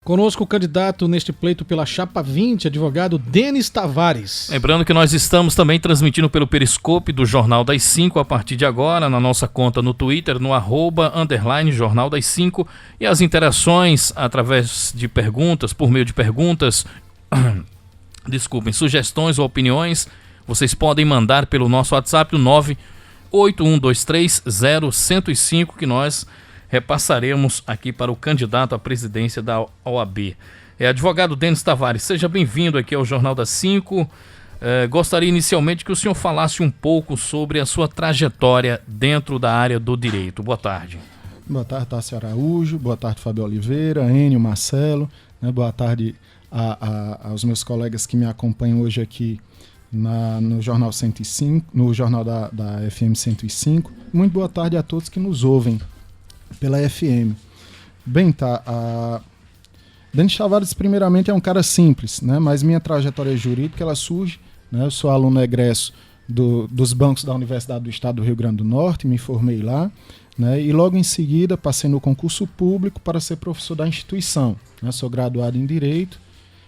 Conosco o candidato neste pleito pela Chapa 20, advogado Denis Tavares. Lembrando que nós estamos também transmitindo pelo Periscope do Jornal das 5 a partir de agora, na nossa conta no Twitter, no @Jornal das 5, e as interações através de perguntas, por meio de perguntas, sugestões ou opiniões, vocês podem mandar pelo nosso WhatsApp, o 981230105, que nós repassaremos aqui para o candidato à presidência da OAB. Advogado Denis Tavares, seja bem-vindo aqui ao Jornal das 5. Gostaria inicialmente que o senhor falasse um pouco sobre a sua trajetória dentro da área do direito. Boa tarde. Boa tarde, Tássio Araújo. Boa tarde, Fábio Oliveira, Enio, Marcelo. Boa tarde aos meus colegas que me acompanham hoje aqui no Jornal 105, no Jornal da FM 105. Muito boa tarde a todos que nos ouvem pela FM. Bem, Denis Tavares, primeiramente, é um cara simples, né? Mas minha trajetória jurídica, ela surge, né? Eu sou aluno egresso dos bancos da Universidade do Estado do Rio Grande do Norte, me formei lá, né? E logo em seguida passei no concurso público para ser professor da instituição, né? Sou graduado em Direito,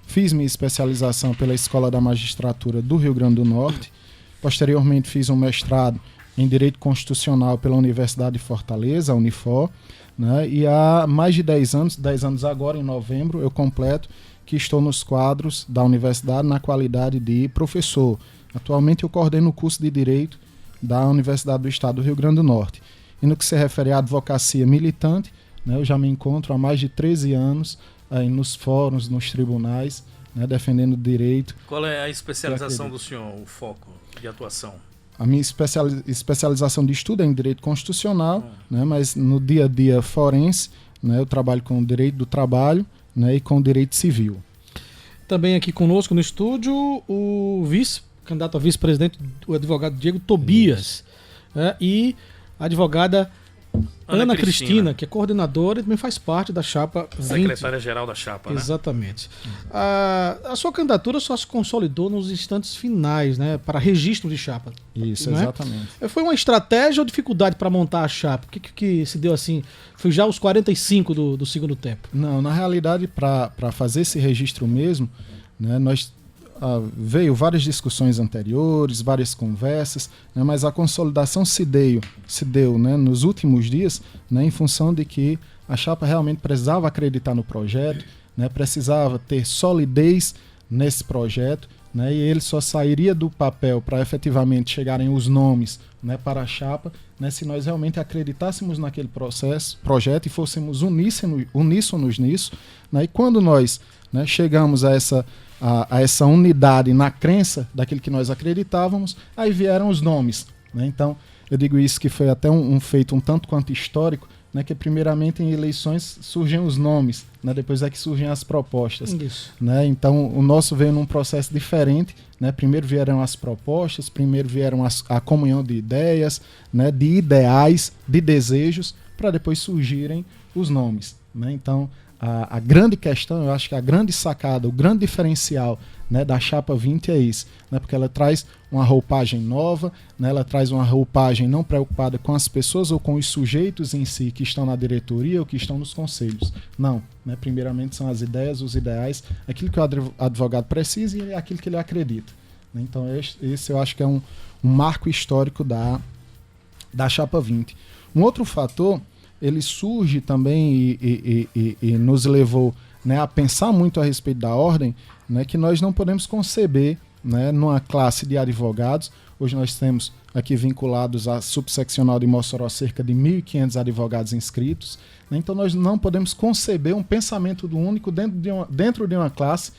fiz minha especialização pela Escola da Magistratura do Rio Grande do Norte, posteriormente fiz um mestrado em Direito Constitucional pela Universidade de Fortaleza, a Unifor, né? E há mais de 10 anos agora, em novembro, eu completo que estou nos quadros da universidade na qualidade de professor. Atualmente eu coordeno o curso de Direito da Universidade do Estado do Rio Grande do Norte. E no que se refere à advocacia militante, né, eu já me encontro há mais de 13 anos aí nos fóruns, nos tribunais, né, defendendo o direito. Qual é a especialização do senhor, o foco de atuação? A minha especialização de estudo é em Direito Constitucional, né, mas no dia a dia forense, né, eu trabalho com o Direito do Trabalho, né, e com o Direito Civil. Também aqui conosco no estúdio o candidato a vice-presidente, o advogado Diego Tobias, e a advogada Ana Cristina, que é coordenadora e também faz parte da Chapa 20. Secretária-geral da Chapa, né? Exatamente. A sua candidatura só se consolidou nos instantes finais, né, para registro de chapa. Isso, né? Exatamente. Foi uma estratégia ou dificuldade para montar a chapa? O que se deu assim? Foi já os 45 do segundo tempo? Não, na realidade, para fazer esse registro mesmo, né, veio várias discussões anteriores, várias conversas, né, mas a consolidação se deu, né, nos últimos dias, né, em função de que a chapa realmente precisava acreditar no projeto, né, precisava ter solidez nesse projeto, né, e ele só sairia do papel para efetivamente chegarem os nomes, né, para a chapa, né, se nós realmente acreditássemos naquele projeto e fôssemos uníssonos nisso, né, e quando nós, né, chegamos a essa unidade na crença daquilo que nós acreditávamos, aí vieram os nomes, né? Então, eu digo isso que foi até um feito um tanto quanto histórico, né? Que primeiramente em eleições surgem os nomes, né? Depois é que surgem as propostas. Isso. Né? Então, o nosso veio num processo diferente, né? Primeiro vieram as propostas, primeiro vieram a comunhão de ideias, né? De ideais, de desejos, para depois surgirem os nomes, né? Então, a grande questão, eu acho que a grande sacada, o grande diferencial, né, da Chapa 20 é isso, né, porque ela traz uma roupagem nova, né, ela traz uma roupagem não preocupada com as pessoas ou com os sujeitos em si que estão na diretoria ou que estão nos conselhos. Não, né, primeiramente são as ideias, os ideais, aquilo que o advogado precisa e aquilo que ele acredita. Então esse eu acho que é um marco histórico da Chapa 20. Um outro fator, ele surge também e nos levou, né, a pensar muito a respeito da ordem, né, que nós não podemos conceber, né, numa classe de advogados. Hoje nós temos aqui vinculados à subseccional de Mossoró cerca de 1.500 advogados inscritos, né, então nós não podemos conceber um pensamento único dentro de uma classe,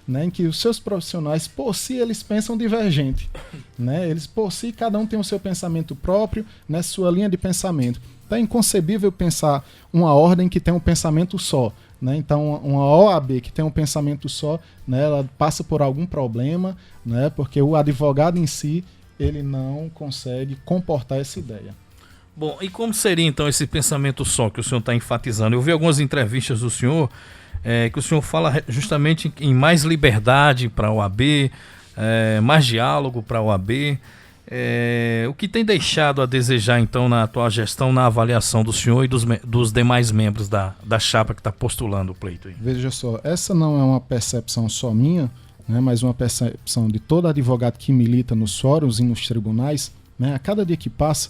né, em que os seus profissionais, por si, eles pensam divergente, né, eles por si, cada um tem o seu pensamento próprio, né, sua linha de pensamento. Então é inconcebível pensar uma ordem que tem um pensamento só, né? Então uma OAB que tem um pensamento só, né, ela passa por algum problema, né, porque o advogado em si ele não consegue comportar essa ideia. Bom, e como seria então esse pensamento só que o senhor está enfatizando? Eu vi algumas entrevistas do senhor que o senhor fala justamente em mais liberdade para a OAB, mais diálogo para a OAB. O que tem deixado a desejar, então, na atual gestão, na avaliação do senhor e dos demais membros da chapa que está postulando o pleito aí? Veja só, essa não é uma percepção só minha, né, mas uma percepção de todo advogado que milita nos fóruns e nos tribunais, né? A cada dia que passa,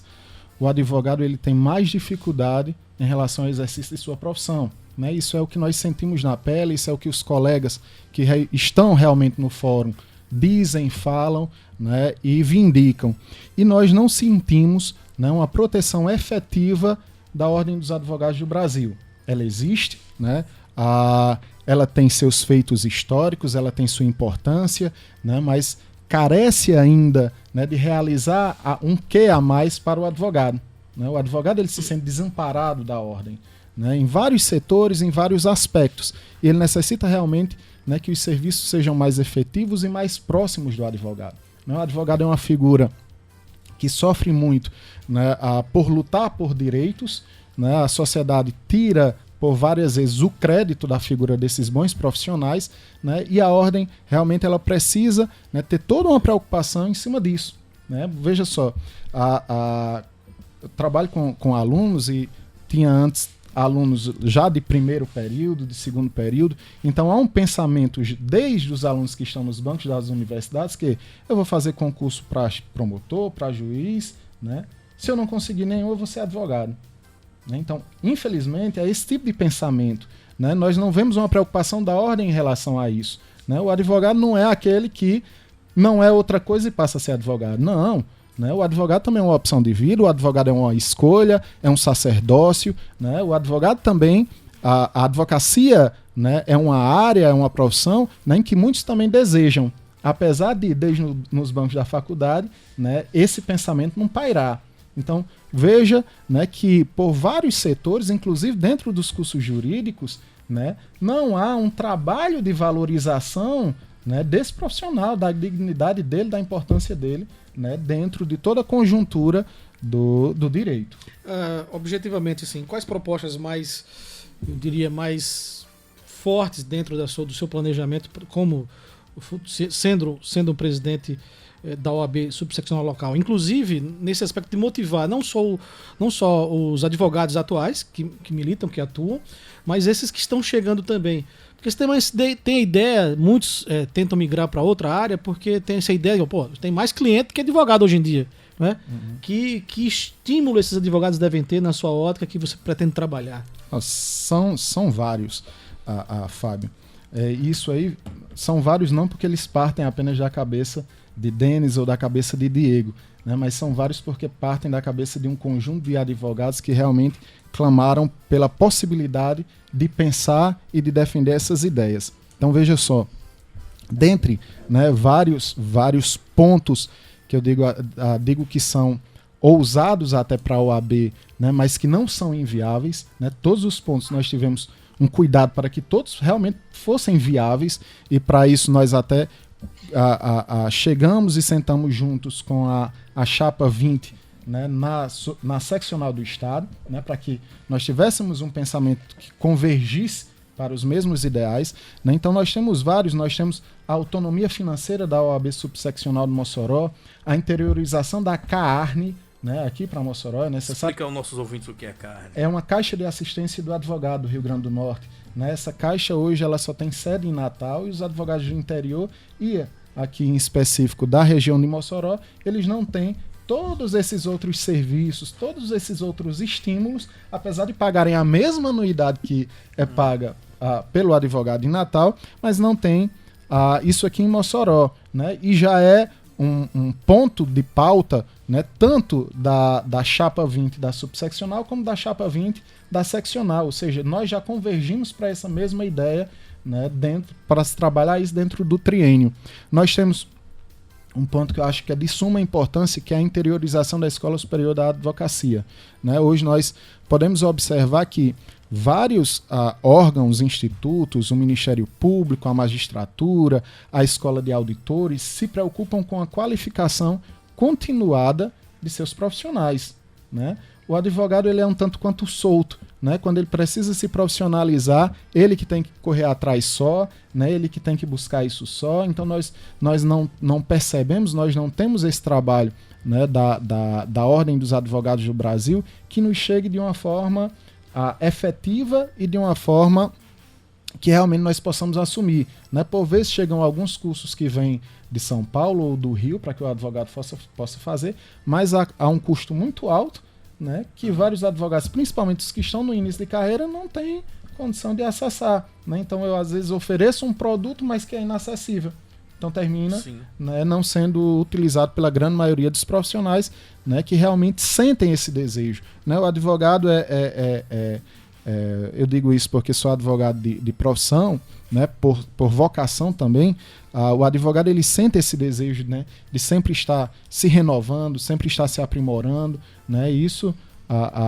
o advogado ele tem mais dificuldade em relação ao exercício de sua profissão. Né? Isso é o que nós sentimos na pele, isso é o que os colegas que estão realmente no fórum dizem, falam, né, e vindicam. E nós não sentimos, né, uma proteção efetiva da Ordem dos Advogados do Brasil. Ela existe, né, ela tem seus feitos históricos, ela tem sua importância, né, mas carece ainda, né, de realizar um quê a mais para o advogado. Né? O advogado ele se sente desamparado da ordem, né, em vários setores, em vários aspectos. E ele necessita realmente, né, que os serviços sejam mais efetivos e mais próximos do advogado. Né? O advogado é uma figura que sofre muito, né, por lutar por direitos. Né? A sociedade tira por várias vezes o crédito da figura desses bons profissionais, né? E a ordem realmente ela precisa, né, ter toda uma preocupação em cima disso. Né? Veja só, eu trabalho com alunos e tinha antes alunos já de primeiro período, de segundo período, então há um pensamento desde os alunos que estão nos bancos das universidades que eu vou fazer concurso para promotor, para juiz, né? Se eu não conseguir nenhum, eu vou ser advogado. Então, infelizmente, é esse tipo de pensamento. Né? Nós não vemos uma preocupação da ordem em relação a isso. Né? O advogado não é aquele que não é outra coisa e passa a ser advogado. Não. Né? O advogado também é uma opção de vida, o advogado é uma escolha, é um sacerdócio. Né? O advogado também, a advocacia, né, é uma área, é uma profissão, né, em que muitos também desejam. Apesar de, desde nos bancos da faculdade, né, esse pensamento não pairar. Então, veja, né, que por vários setores, inclusive dentro dos cursos jurídicos, né, não há um trabalho de valorização, né, desse profissional, da dignidade dele, da importância dele, né, dentro de toda a conjuntura do direito. Objetivamente, assim, quais propostas mais, eu diria, mais fortes dentro do seu planejamento, como sendo um presidente da OAB subseccional local, inclusive nesse aspecto de motivar não só os advogados atuais que militam, que atuam, mas esses que estão chegando também. Porque tem a ideia, muitos tentam migrar para outra área porque tem essa ideia de, tem mais cliente que advogado hoje em dia. Né? Uhum. Que estímulo esses advogados devem ter na sua ótica que você pretende trabalhar? São vários, Fábio. Isso aí são vários não porque eles partem apenas da cabeça de Denis ou da cabeça de Diego, né? Mas são vários porque partem da cabeça de um conjunto de advogados que realmente clamaram pela possibilidade de pensar e de defender essas ideias. Então veja só, dentre, né, vários pontos que eu digo que são ousados até para a OAB, né, mas que não são inviáveis, né, todos os pontos nós tivemos um cuidado para que todos realmente fossem viáveis e para isso nós até chegamos e sentamos juntos com a chapa 20, né, na seccional do Estado, né, para que nós tivéssemos um pensamento que convergisse para os mesmos ideais. Né? Então nós temos nós temos a autonomia financeira da OAB subseccional do Mossoró, a interiorização da CAARNE, né, aqui para Mossoró. É necessário... Explica aos nossos ouvintes o que é a CAARNE. É uma Caixa de Assistência do Advogado do Rio Grande do Norte. Né? Essa caixa hoje ela só tem sede em Natal e os advogados do interior e aqui em específico da região de Mossoró, eles não têm todos esses outros serviços, todos esses outros estímulos, apesar de pagarem a mesma anuidade que é paga pelo advogado em Natal, mas não tem isso aqui em Mossoró. Né? E já é um ponto de pauta, né, tanto da chapa 20 da subseccional como da chapa 20 da seccional, ou seja, nós já convergimos para essa mesma ideia, né, para se trabalhar isso dentro do triênio. Nós temos um ponto que eu acho que é de suma importância, que é a interiorização da Escola Superior da Advocacia. Né? Hoje nós podemos observar que vários órgãos, institutos, o Ministério Público, a magistratura, a Escola de Auditores, se preocupam com a qualificação continuada de seus profissionais. Né? O advogado ele é um tanto quanto solto. Né? Quando ele precisa se profissionalizar, ele que tem que correr atrás só, né? Ele que tem que buscar isso só. Então nós não percebemos, nós não temos esse trabalho né, da Ordem dos Advogados do Brasil, que nos chegue de uma forma efetiva e de uma forma que realmente nós possamos assumir, né? Por vezes chegam alguns cursos que vêm de São Paulo ou do Rio para que o advogado possa fazer, mas há um custo muito alto, né, que vários advogados, principalmente os que estão no início de carreira, não têm condição de acessar, né? Então eu às vezes ofereço um produto, mas que é inacessível. Então termina, né, não sendo utilizado pela grande maioria dos profissionais, né, que realmente sentem esse desejo, né? O advogado eu digo isso porque sou advogado de profissão, né, por vocação também. O advogado ele sente esse desejo, né, de sempre estar se renovando, sempre estar se aprimorando, né? E isso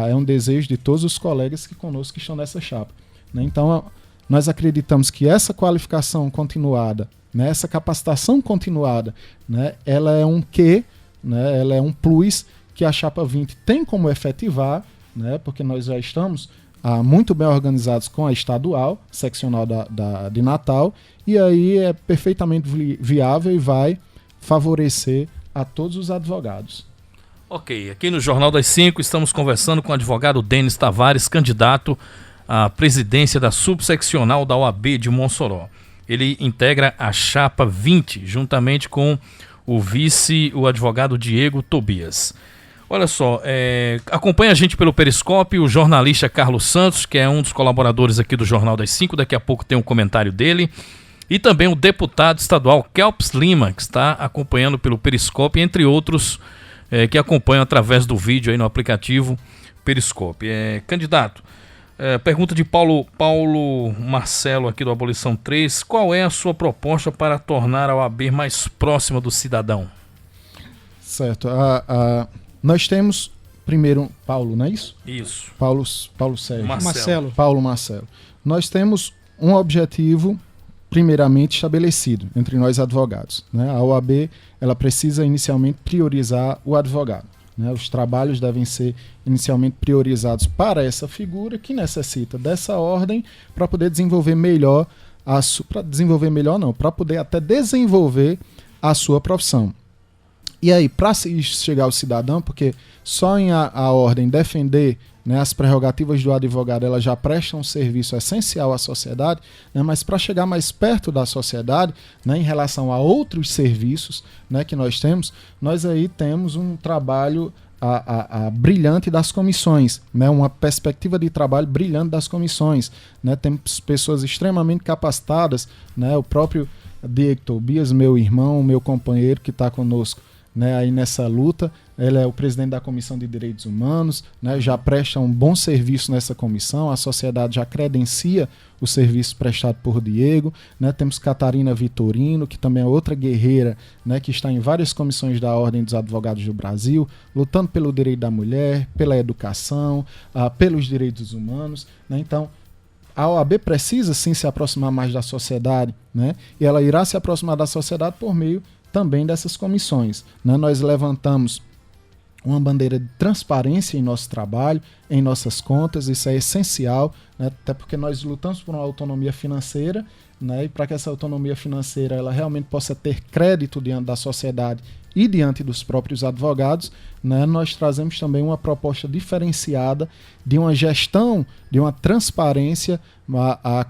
é um desejo de todos os colegas que conosco que estão nessa chapa, né? Então nós acreditamos que essa qualificação continuada, né, essa capacitação continuada, né, ela é um quê, né, ela é um plus que a chapa 20 tem como efetivar, né, porque nós já estamos muito bem organizados com a estadual, seccional de Natal, e aí é perfeitamente viável e vai favorecer a todos os advogados. Ok, aqui no Jornal das 5 estamos conversando com o advogado Denis Tavares, candidato à presidência da subseccional da OAB de Mossoró. Ele integra a chapa 20, juntamente com o vice, o advogado Diego Tobias. Olha só, acompanha a gente pelo Periscope o jornalista Carlos Santos, que é um dos colaboradores aqui do Jornal das 5, daqui a pouco tem um comentário dele, e também o deputado estadual Kelps Lima, que está acompanhando pelo Periscope, entre outros que acompanham através do vídeo aí no aplicativo Periscope. Candidato, pergunta de Paulo Marcelo aqui do Abolição 3, qual é a sua proposta para tornar a OAB mais próxima do cidadão? Certo, nós temos, primeiro, Paulo, não é isso? Isso. Paulo Sérgio. Marcelo. Paulo Marcelo. Nós temos um objetivo, primeiramente, estabelecido entre nós advogados, né? A OAB, ela precisa inicialmente priorizar o advogado, né? Os trabalhos devem ser inicialmente priorizados para essa figura que necessita dessa ordem para poder desenvolver melhor, para poder até desenvolver a sua profissão. E aí, para chegar ao cidadão, porque só em a ordem defender, né, as prerrogativas do advogado, ela já presta um serviço essencial à sociedade, né, mas para chegar mais perto da sociedade, né, em relação a outros serviços, né, que nós aí temos um trabalho brilhante das comissões, né, uma perspectiva de trabalho brilhante das comissões, né, temos pessoas extremamente capacitadas, né, o próprio Diego Tobias, meu irmão, meu companheiro que está conosco, né, aí nessa luta, ele é o presidente da Comissão de Direitos Humanos, né, já presta um bom serviço nessa comissão, a sociedade já credencia o serviço prestado por Diego, né, temos Catarina Vitorino, que também é outra guerreira, né, que está em várias comissões da Ordem dos Advogados do Brasil, lutando pelo direito da mulher, pela educação, pelos direitos humanos, né, então a OAB precisa sim se aproximar mais da sociedade, né, e ela irá se aproximar da sociedade por meio também dessas comissões, né? Nós levantamos uma bandeira de transparência em nosso trabalho, em nossas contas, isso é essencial, né? Até porque nós lutamos por uma autonomia financeira, né? E para que essa autonomia financeira ela realmente possa ter crédito diante da sociedade e diante dos próprios advogados, né? Nós trazemos também uma proposta diferenciada de uma gestão, de uma transparência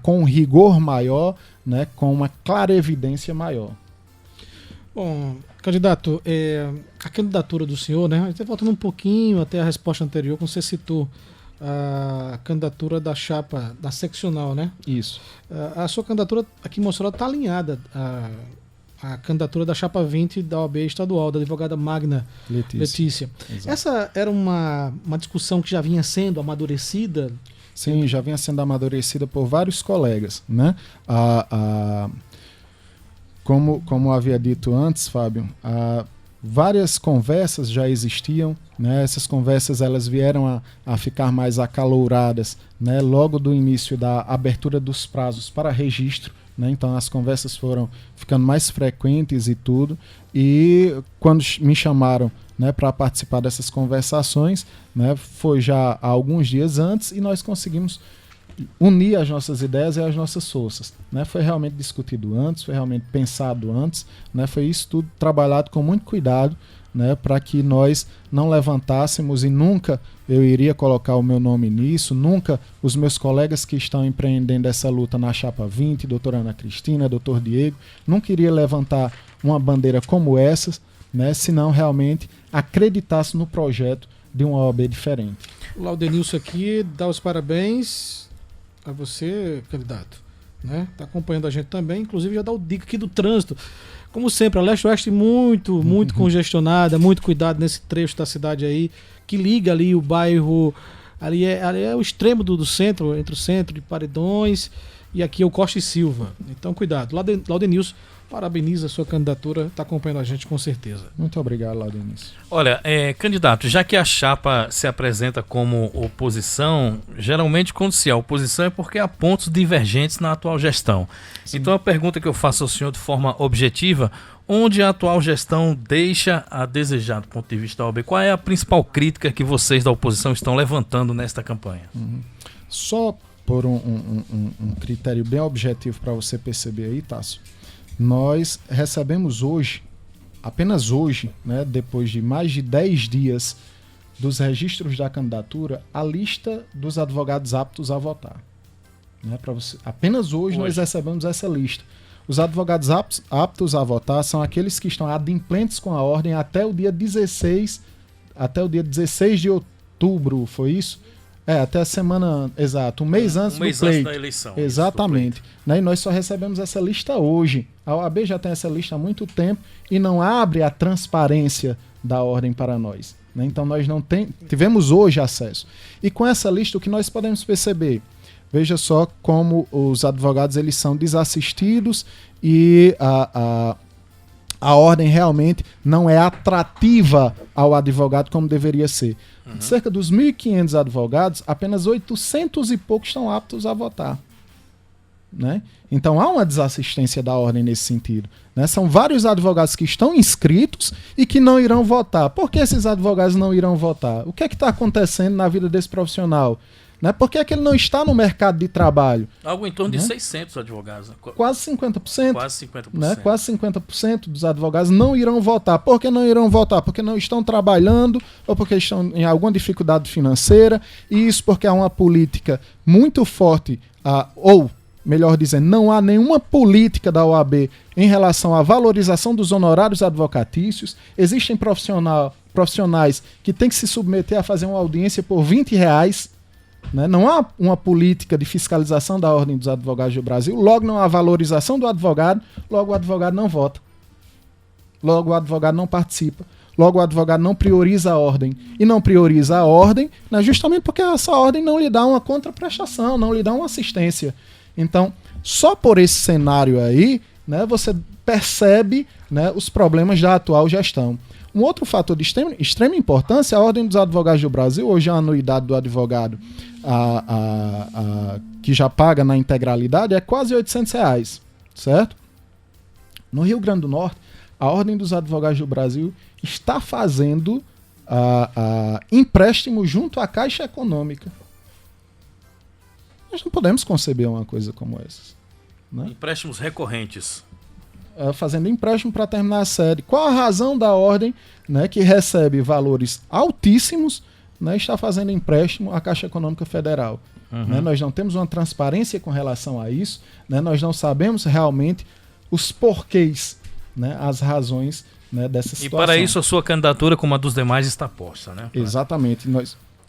com um rigor maior, né? Com uma clarevidência maior. Bom, candidato, a candidatura do senhor, né? Até voltando um pouquinho até a resposta anterior, quando você citou a candidatura da chapa, da seccional, né? Isso. A sua candidatura aqui em Mossoró está alinhada à candidatura da chapa 20 da OAB estadual, da advogada Magna Letícia. Essa era uma discussão que já vinha sendo amadurecida? Sim, já vinha sendo amadurecida por vários colegas, né? Como havia dito antes, Fábio, várias conversas já existiam, né? Essas conversas elas vieram a ficar mais acalouradas, né? Logo do início da abertura dos prazos para registro, né? Então as conversas foram ficando mais frequentes e tudo, e quando me chamaram, né, para participar dessas conversações, né, foi já há alguns dias antes e nós conseguimos unir as nossas ideias e as nossas forças. Né? Foi realmente discutido antes, foi realmente pensado antes, né? Foi isso tudo trabalhado com muito cuidado, né? Para que nós não levantássemos, e nunca eu iria colocar o meu nome nisso, nunca os meus colegas que estão empreendendo essa luta na Chapa 20, doutora Ana Cristina, doutor Diego, nunca iria levantar uma bandeira como essa, né? Se não realmente acreditasse no projeto de uma OAB diferente. O Laudenilson aqui dá os parabéns a você, candidato. Né? Tá acompanhando a gente também, inclusive já dá o dica aqui do trânsito. Como sempre, a Leste-Oeste muito congestionada, muito cuidado nesse trecho da cidade aí, que liga ali o bairro, ali é o extremo do centro, entre o centro de Paredões e aqui é o Costa e Silva. Então cuidado. Laudenilson, parabeniza a sua candidatura, está acompanhando a gente com certeza. Muito obrigado, Laudenilson. Olha, candidato, já que a chapa se apresenta como oposição, geralmente quando se há oposição é porque há pontos divergentes na atual gestão. Sim. Então a pergunta que eu faço ao senhor de forma objetiva, onde a atual gestão deixa a desejar do ponto de vista da OAB? Qual é a principal crítica que vocês da oposição estão levantando nesta campanha? Só por um critério bem objetivo para você perceber aí, Tássio, nós recebemos hoje, apenas hoje, né, depois de mais de 10 dias dos registros da candidatura, a lista dos advogados aptos a votar. Né, apenas hoje nós recebemos essa lista. Os advogados aptos a votar são aqueles que estão adimplentes com a ordem até o dia 16 de outubro, foi isso? Até a semana, exato, um mês antes do pleito. Antes da eleição. Exatamente. Né? E nós só recebemos essa lista hoje. A OAB já tem essa lista há muito tempo e não abre a transparência da ordem para nós. Né? Então nós não tivemos hoje acesso. E com essa lista o que nós podemos perceber? Veja só como os advogados eles são desassistidos e a ordem realmente não é atrativa ao advogado como deveria ser. De cerca dos 1.500 advogados, apenas 800 e poucos estão aptos a votar. Né? Então há uma desassistência da ordem nesse sentido. Né? São vários advogados que estão inscritos e que não irão votar. Por que esses advogados não irão votar? O que é que está acontecendo na vida desse profissional? Né? Por que é que ele não está no mercado de trabalho? Algo em torno de 600 advogados. Quase 50%. Quase 50%. Né? Quase 50% dos advogados não irão votar. Por que não irão votar? Porque não estão trabalhando ou porque estão em alguma dificuldade financeira. E isso porque há uma política muito forte, ou melhor dizendo, não há nenhuma política da OAB em relação à valorização dos honorários advocatícios. Existem profissionais que têm que se submeter a fazer uma audiência por R$20. Né? Não há uma política de fiscalização da Ordem dos Advogados do Brasil, logo não há valorização do advogado, logo o advogado não vota, logo o advogado não participa, logo o advogado não prioriza a ordem. E não prioriza a ordem, né, justamente porque essa ordem não lhe dá uma contraprestação, não lhe dá uma assistência. Então, só por esse cenário aí, né, você percebe, né, os problemas da atual gestão. Um outro fator de extrema importância é a Ordem dos Advogados do Brasil. Hoje a anuidade do advogado que já paga na integralidade é quase R$800, certo? No Rio Grande do Norte, a Ordem dos Advogados do Brasil está fazendo empréstimo junto à Caixa Econômica. Nós não podemos conceber uma coisa como essa. Né? Empréstimos recorrentes. Fazendo empréstimo para terminar a série. Qual a razão da ordem, né, que recebe valores altíssimos, né, está fazendo empréstimo à Caixa Econômica Federal? Né? Nós não temos uma transparência com relação a isso, né? Nós não sabemos realmente os porquês, né, as razões, né, dessa situação. E para isso a sua candidatura, como a dos demais, está posta, né? Exatamente.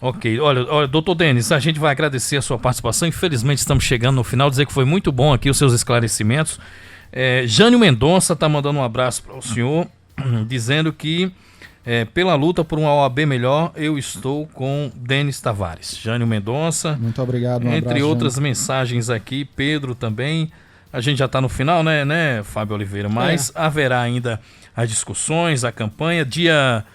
Ok, olha, doutor Denis, a gente vai agradecer a sua participação. Infelizmente estamos chegando no final, dizer que foi muito bom aqui os seus esclarecimentos. Jânio Mendonça está mandando um abraço para o senhor, dizendo que pela luta por uma OAB melhor, eu estou com Denis Tavares. Jânio Mendonça. Muito obrigado. Entre outras mensagens aqui, Pedro também. A gente já está no final, né, Fábio Oliveira? Mas haverá ainda as discussões, a campanha, dia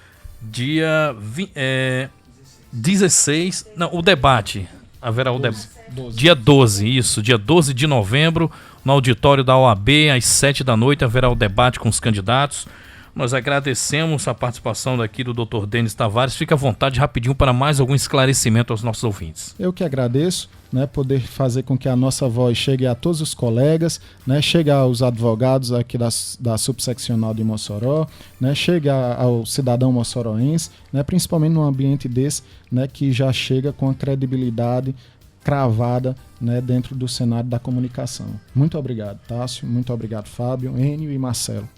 16, não, o debate. Haverá o debate. Dia 12, isso, dia 12 de novembro, no auditório da OAB, às 7 da noite, haverá o debate com os candidatos. Nós agradecemos a participação daqui do Dr. Denis Tavares. Fique à vontade rapidinho para mais algum esclarecimento aos nossos ouvintes. Eu que agradeço, né, poder fazer com que a nossa voz chegue a todos os colegas, né, chegue aos advogados aqui da subseccional de Mossoró, né, chegue ao cidadão mossoroense, né, principalmente num ambiente desse, né, que já chega com a credibilidade cravada, né, dentro do cenário da comunicação. Muito obrigado, Tássio. Muito obrigado, Fábio, Enio e Marcelo.